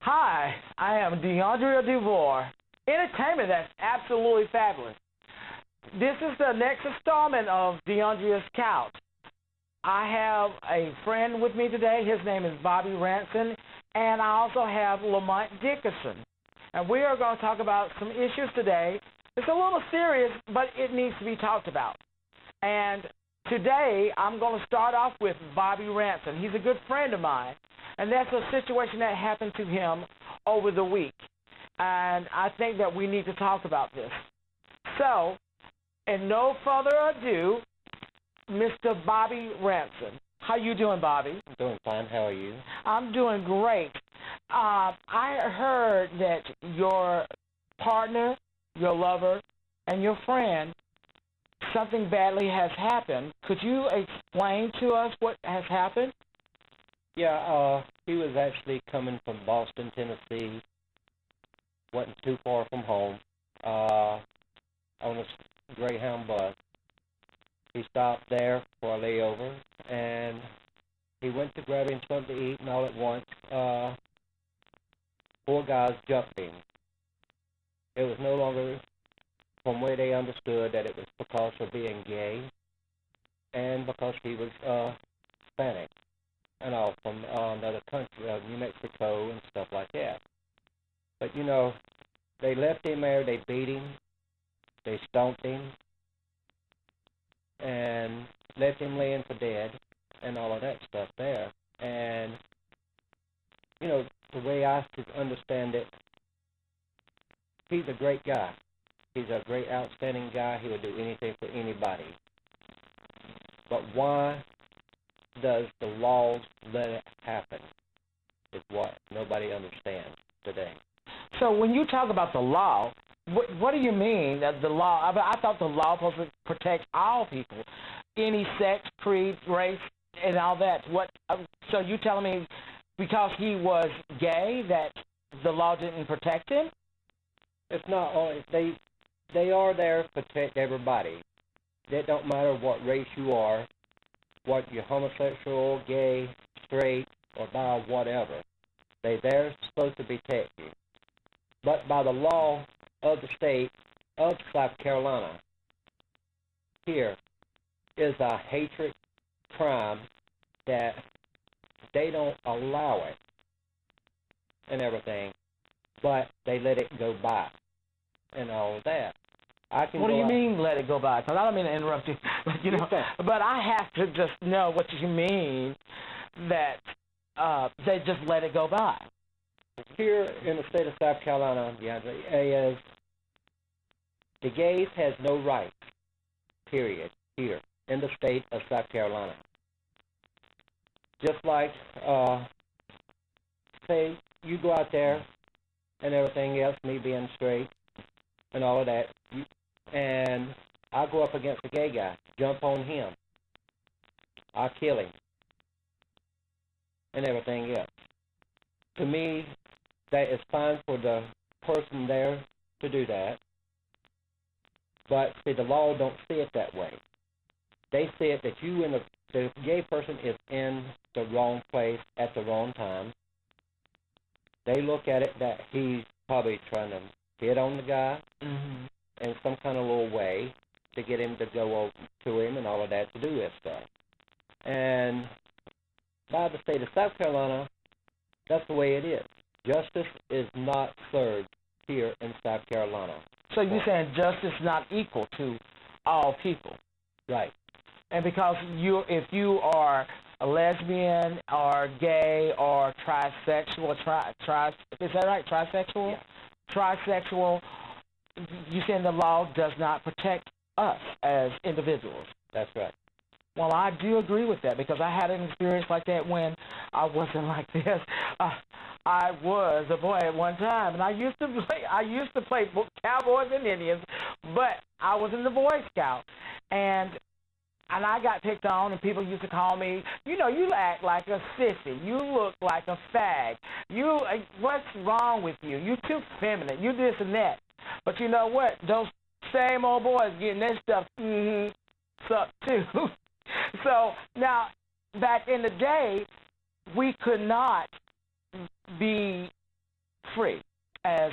Hi, I am DeAndrea DeVore. Entertainment that's absolutely fabulous. This is the next installment of DeAndrea's Couch. I have a friend with me today. His name is Bobby Ranson, and I also have Lamont Dickerson. And we are going to talk about some issues today. It's a little serious, but it needs to be talked about. And today, I'm going to start off with Bobby Ranson. He's a good friend of mine, and that's a situation that happened to him over the week. And I think that we need to talk about this. So, in no further ado, Mr. Bobby Ranson. How you doing, Bobby? I'm doing fine. How are you? I'm doing great. I heard that your partner, your lover, and your friend, something badly has happened. Could you explain to us what has happened? Yeah, he was actually coming from Boston, Tennessee. Wasn't too far from home. On a Greyhound bus. He stopped there for a layover, and he went to grab him something to eat, and all at once, 4 guys jumped him. It was no longer from where they understood that it was because of being gay and because he was Hispanic and all from another country, New Mexico and stuff like that. But, you know, they left him there, they beat him, they stomped him, and left him laying for dead and all of that stuff there. And, you know, the way I could understand it, he's a great guy. He's a great, outstanding guy. He would do anything for anybody. But why does the laws let it happen is what nobody understands today. So when you talk about the law, what do you mean that the law? I thought the law was supposed to protect all people, any sex, creed, race, and all that. So you telling me because he was gay that the law didn't protect him? It's not only they are there to protect everybody. It don't matter what race you are, what you're homosexual, gay, straight, or bi, whatever. They're supposed to protect you. But by the law of the state of South Carolina, here is a hatred crime that they don't allow it and everything, but they let it go by and all of that. What do you mean let it go by? Because I don't mean to interrupt you, but I have to just know what you mean that they just let it go by. Here in the state of South Carolina, DeAndre, is the gays has no rights, period, here in the state of South Carolina. Just like, say, you go out there and everything else, me being straight and all of that, and I go up against a gay guy, jump on him, I kill him, and everything else. To me, that is fine for the person there to do that. But see, the law don't see it that way. They see it that the gay person is in the wrong place at the wrong time. They look at it that he's probably trying to hit on the guy in some kind of little way to get him to go over to him and all of that to do this stuff. And by the state of South Carolina, that's the way it is. Justice is not served here in South Carolina. So you're saying justice is not equal to all people? Right. And because if you are a lesbian or gay or trisexual, is that right? Trisexual? Yeah. Trisexual, you're saying the law does not protect us as individuals? That's right. Well, I do agree with that because I had an experience like that when I wasn't like this. I was a boy at one time, and I used to play Cowboys and Indians, but I was in the Boy Scout, and I got picked on, and people used to call me, you act like a sissy. You look like a fag. What's wrong with you? You're too feminine. You this and that. But you know what? Those same old boys getting their stuff sucked too. So now, back in the day, we could not be free as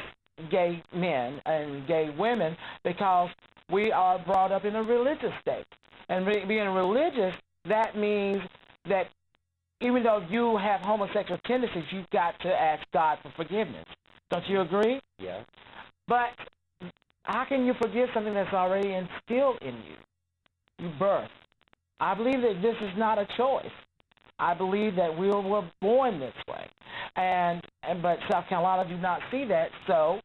gay men and gay women because we are brought up in a religious state. And being religious, that means that even though you have homosexual tendencies, you've got to ask God for forgiveness. Don't you agree? Yeah. But how can you forgive something that's already instilled in you? You birth. I believe that this is not a choice. I believe that we were born this way. But South Carolina do not see that, so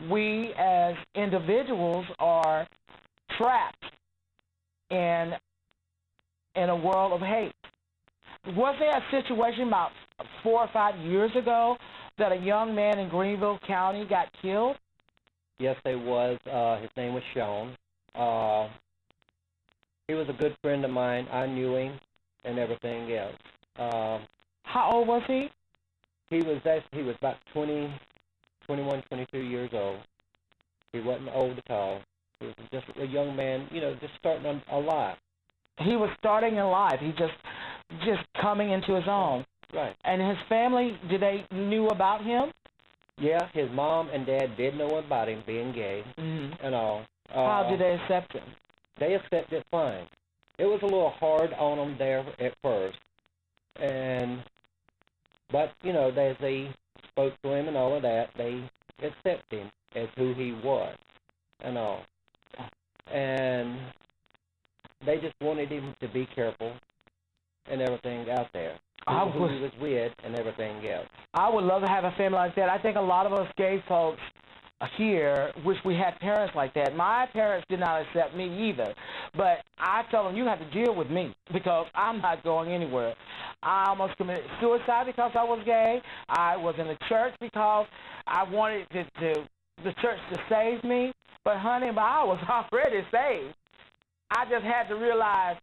we as individuals are trapped in a world of hate. Was there a situation about 4 or 5 years ago that a young man in Greenville County got killed? Yes, there was. His name was Sean. He was a good friend of mine. I knew him and everything else. How old was he? He was about 20, 21, 22 years old. He wasn't old at all. He was just a young man, just starting a life. He was starting in life. He just coming into his own. Right. And his family, did they knew about him? Yeah, his mom and dad did know about him being gay and all. How did they accept him? They accepted it fine. It was a little hard on them there at first, but as they spoke to him and all of that, they accepted him as who he was and all, and they just wanted him to be careful and everything out there. Who he was with and everything else. I would love to have a family like that. I think a lot of us gay folks here wish we had parents like that. My parents did not accept me either, but I told them, you have to deal with me because I'm not going anywhere. I almost committed suicide because I was gay. I was in the church because I wanted the church to save me, but honey, I was already saved. I just had to realize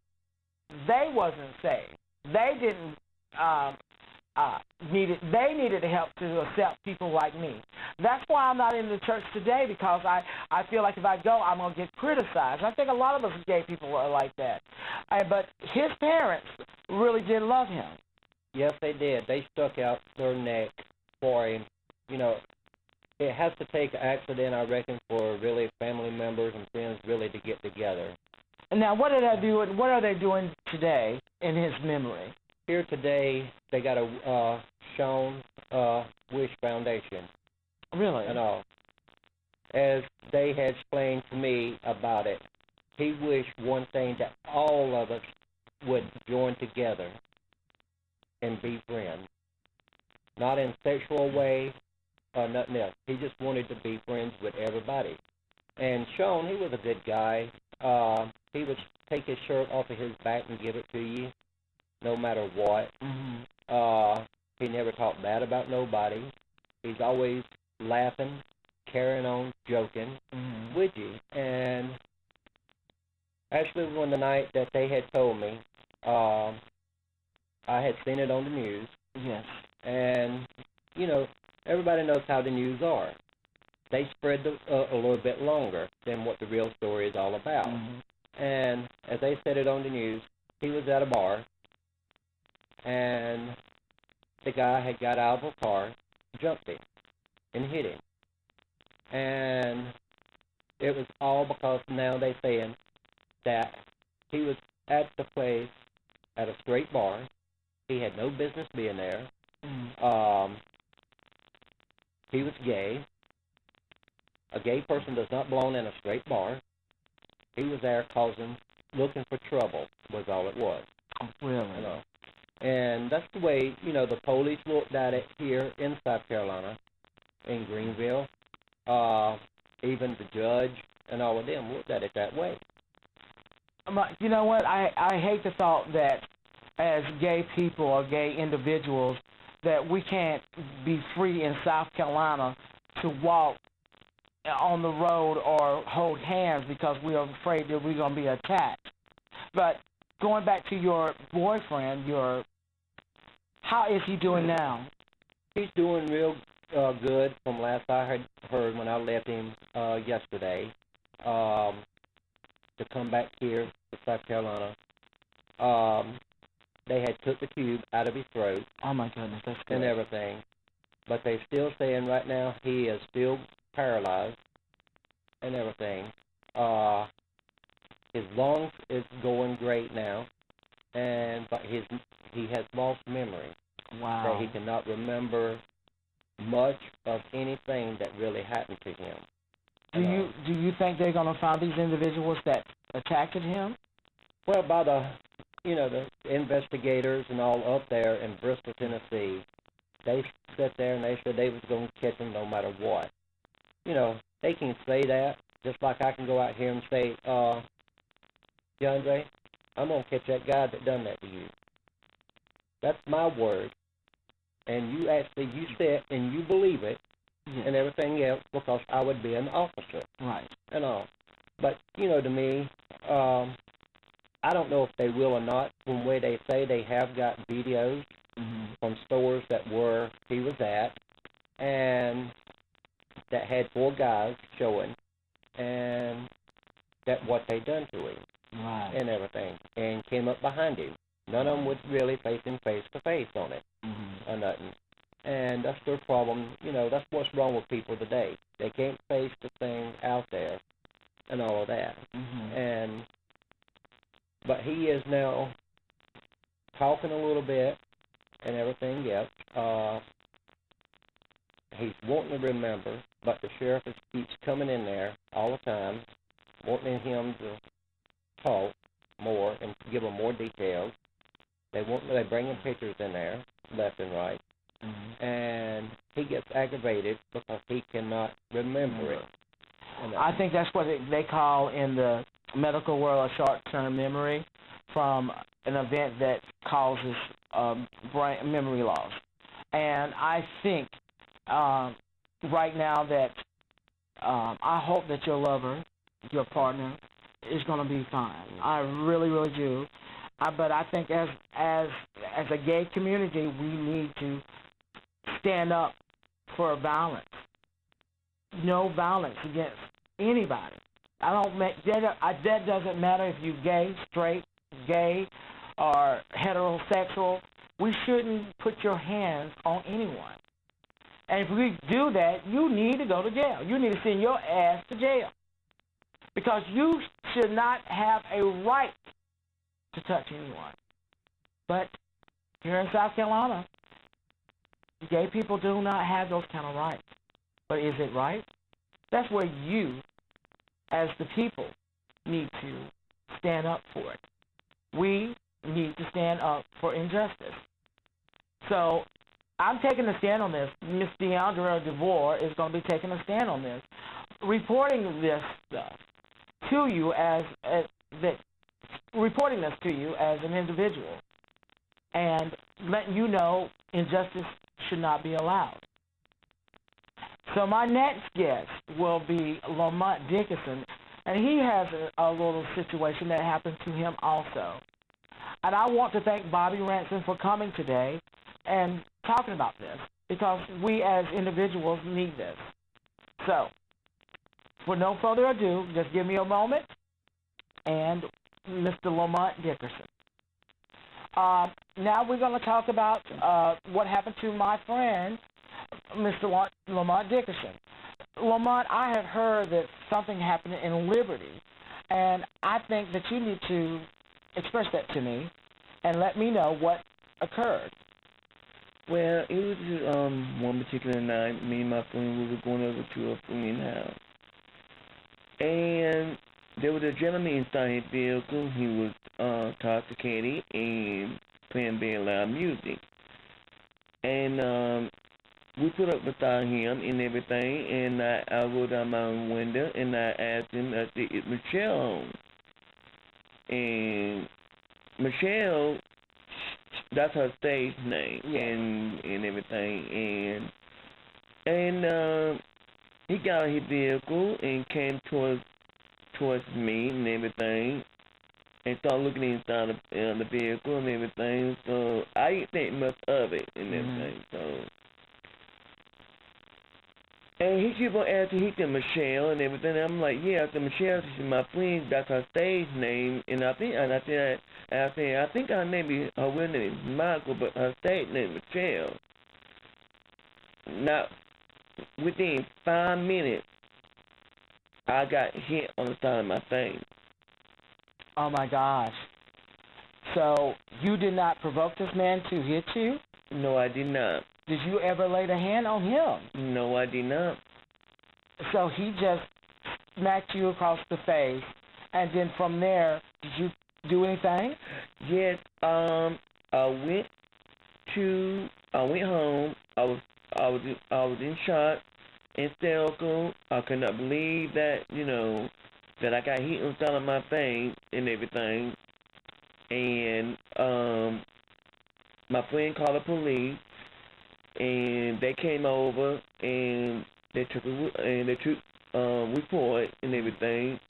they wasn't saved. They didn't they needed the help to accept people like me. That's why I'm not in the church today, because I feel like if I go, I'm going to get criticized. I think a lot of us gay people are like that. But his parents really did love him. Yes, they did. They stuck out their neck for him. It has to take an accident, I reckon, for really family members and friends really to get together. Now, what are they doing today in his memory? Here today, they got a Sean Wish Foundation. Really? And all. As they had explained to me about it, he wished one thing, that all of us would join together and be friends. Not in sexual way or nothing else. He just wanted to be friends with everybody. And Sean, he was a good guy. He would take his shirt off of his back and give it to you, no matter what. He never talked bad about nobody. He's always laughing, carrying on, joking with you. And actually, when the night that they had told me, I had seen it on the news. Yes. And, everybody knows how the news are. They spread a little bit longer than what the real story is all about. And as they said it on the news, he was at a bar, and the guy had got out of a car, jumped him, and hit him. And it was all because now they're saying that he was at the place at a straight bar. He had no business being there. He was gay. A gay person does not belong in a straight bar. He was there looking for trouble, was all it was. Really? And that's the way, the police looked at it here in South Carolina, in Greenville. Even the judge and all of them looked at it that way. You know what? I hate the thought that as gay people or gay individuals that we can't be free in South Carolina to walk on the road or hold hands because we are afraid that we're going to be attacked. But going back to your boyfriend, how is he doing now? He's doing real good from last I heard when I left him yesterday to come back here to South Carolina. They had took the tube out of his throat. Oh, my goodness, that's good. And everything. but they still saying right now he is still paralyzed and everything. His lungs is going great now, but he has lost memory. Wow. That he cannot remember much of anything that really happened to him. Do you think they're going to find these individuals that attacked him? Well, by the investigators and all up there in Bristol, Tennessee, they sat there and they said they was going to catch him no matter what. They can say that, just like I can go out here and say, DeAndre, I'm going to catch that guy that done that to you. That's my word. And you sit and you believe it, yes, and everything else, because I would be an officer. Right. And all. But, to me, I don't know if they will or not. From where they say they have got videos from stores that where he was at, and that had 4 guys showing, and that what they done to him. Right. And everything, and came up behind him. None of them was really facing face-to-face on it, or nothing. And that's their problem. That's what's wrong with people today. They can't face the thing out there and all of that. But he is now talking a little bit and everything else. He's wanting to remember, but the sheriff keeps coming in there all the time, wanting him to talk more and give them more details. They bring him pictures in there, left and right, and he gets aggravated because he cannot remember it. I think that's what they call in the medical world a short-term memory from an event that causes brain memory loss. And I think right now that I hope that your lover, your partner, is going to be fine. I really, really do. But I think as a gay community, we need to stand up for violence. No violence against anybody. That doesn't matter if you're gay, straight, gay, or heterosexual. We shouldn't put your hands on anyone. And if we do that, you need to go to jail. You need to send your ass to jail. Because you should not have a right to touch anyone. But here in South Carolina, gay people do not have those kind of rights. But is it right? That's where you, as the people, need to stand up for it. We need to stand up for injustice. So I'm taking a stand on this. Ms. Deandra DeVore is going to be taking a stand on this, reporting this stuff to you reporting this to you as an individual, and letting you know injustice should not be allowed. So my next guest will be Lamont Dickerson, and he has a little situation that happened to him also. And I want to thank Bobby Ransom for coming today and talking about this, because we as individuals need this. So, for no further ado, just give me a moment, and Mr. Lamont Dickerson. Now we're going to talk about what happened to my friend, Mr. Lamont Dickerson. Lamont, I have heard that something happened in Liberty, and I think that you need to express that to me and let me know what occurred. Well, it was just, one particular night, me and my friend, we were going over to a friend's house. And there was a gentleman inside his vehicle. He was intoxicated and playing very loud music. And we put up beside him and everything, and I rolled down my window and I asked him, I said, "Is Michelle home?" And Michelle, that's her stage name, and everything. And he got out of his vehicle and came towards me and everything, and started looking inside the vehicle and everything. So I didn't think much of it and everything. So, and he kept on asking, he said Michelle and everything. And I'm like, yeah, I said Michelle. She's my friend. That's her stage name. And I think her name is, her real name is Michael, but her stage name is Michelle. not within 5 minutes, I got hit on the side of my face. Oh my gosh. So you did not provoke this man to hit you? No, I did not. Did you ever lay a hand on him? No, I did not. So he just smacked you across the face, and then from there, did you do anything? Yes, I went home. I was in shock, hysterical. I could not believe that, that I got hit on the side of my face and everything. And my friend called the police, and they came over and they took report and everything.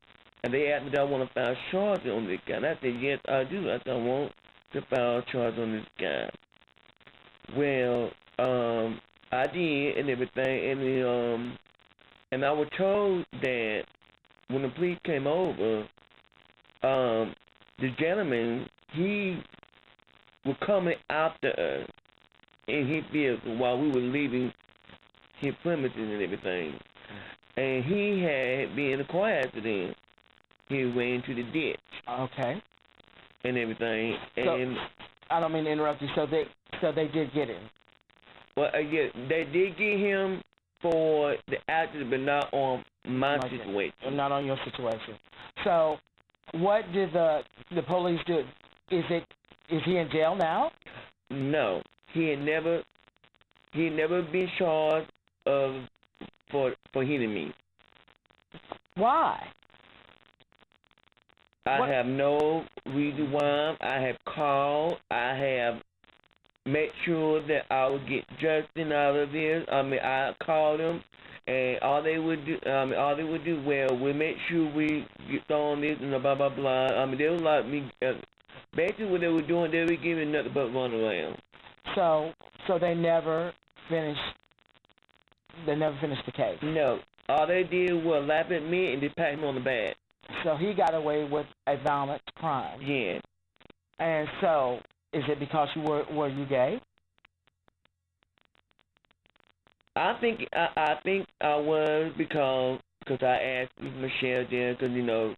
And they asked me if I want to file charges on this guy. And I said, yes, I do. I said, I want to file charges on this guy. Well, I did and everything. And I was told that when the police came over, the gentleman, he was coming after us in his vehicle while we were leaving his premises and everything. And he had been in a car accident. He went into the ditch. Okay. And everything. So, and I don't mean to interrupt you. So they did get him. Well, yeah, they did get him for the accident, but not on my situation. Not on your situation. So, what did the police do? Is he in jail now? No, he had never been charged for hitting me. Why? I have no reason why. I have called. I have made sure that I would get justice out of this. I called them, and all they would do, well, we make sure we get on this and blah blah blah. They would like me. Basically, what they were doing, they were giving nothing but run around. So they never finished. They never finished the case. No, all they did was laugh at me and they pat me on the back. So he got away with a violent crime. Yeah. And so, is it because were you gay? I think I was because I asked Michelle there because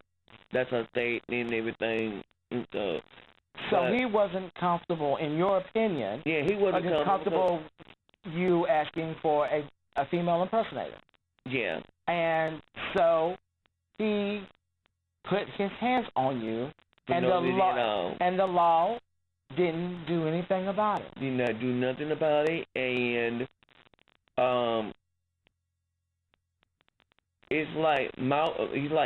that's her state and everything. And so he wasn't comfortable, in your opinion. Yeah, he wasn't comfortable. You asking for a female impersonator. Yeah. And so he put his hands on you, and the law didn't do anything about it. Did not do nothing about it, and it's like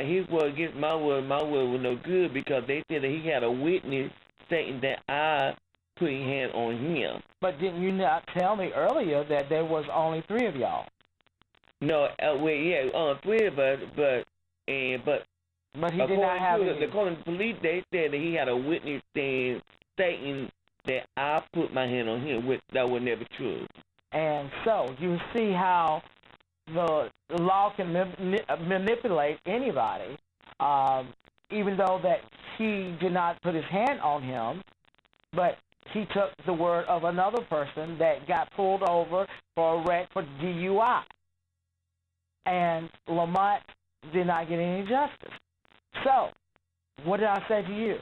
his word against my word was no good because they said that he had a witness stating that I put his hand on him. But didn't you not tell me earlier that there was only 3 of y'all? No, three of us, but he did not have any. According to the police, they said that he had a witness stating that I put my hand on him, which that was never true. And so you see how the law can manipulate anybody, even though that he did not put his hand on him, but he took the word of another person that got pulled over for a wreck for DUI. And Lamont did not get any justice. So, what did I say to you?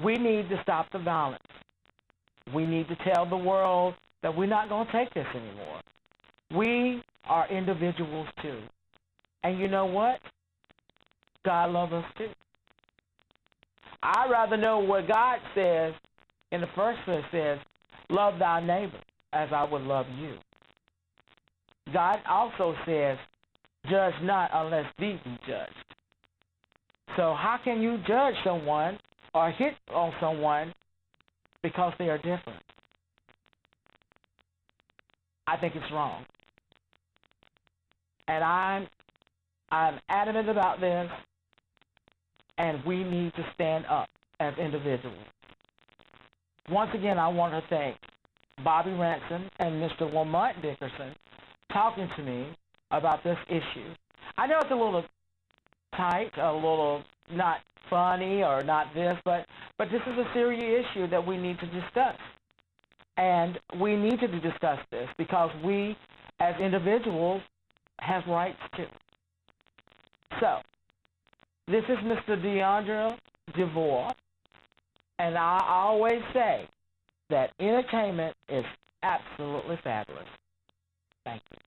We need to stop the violence. We need to tell the world that we're not going to take this anymore. We are individuals too. And you know what? God loves us too. I'd rather know what God says in the first verse says, love thy neighbor as I would love you. God also says, judge not unless thee be judged. So how can you judge someone or hit on someone because they are different? I think it's wrong. And I'm adamant about this, and we need to stand up as individuals. Once again, I want to thank Bobby Ransom and Mr. Lamont Dickerson talking to me about this issue. I know it's a little tight, a little not funny or not this, but this is a serious issue that we need to discuss. And we need to discuss this because we, as individuals, have rights too. So, this is Mr. DeAndre DeVore, and I always say that entertainment is absolutely fabulous. Thank you.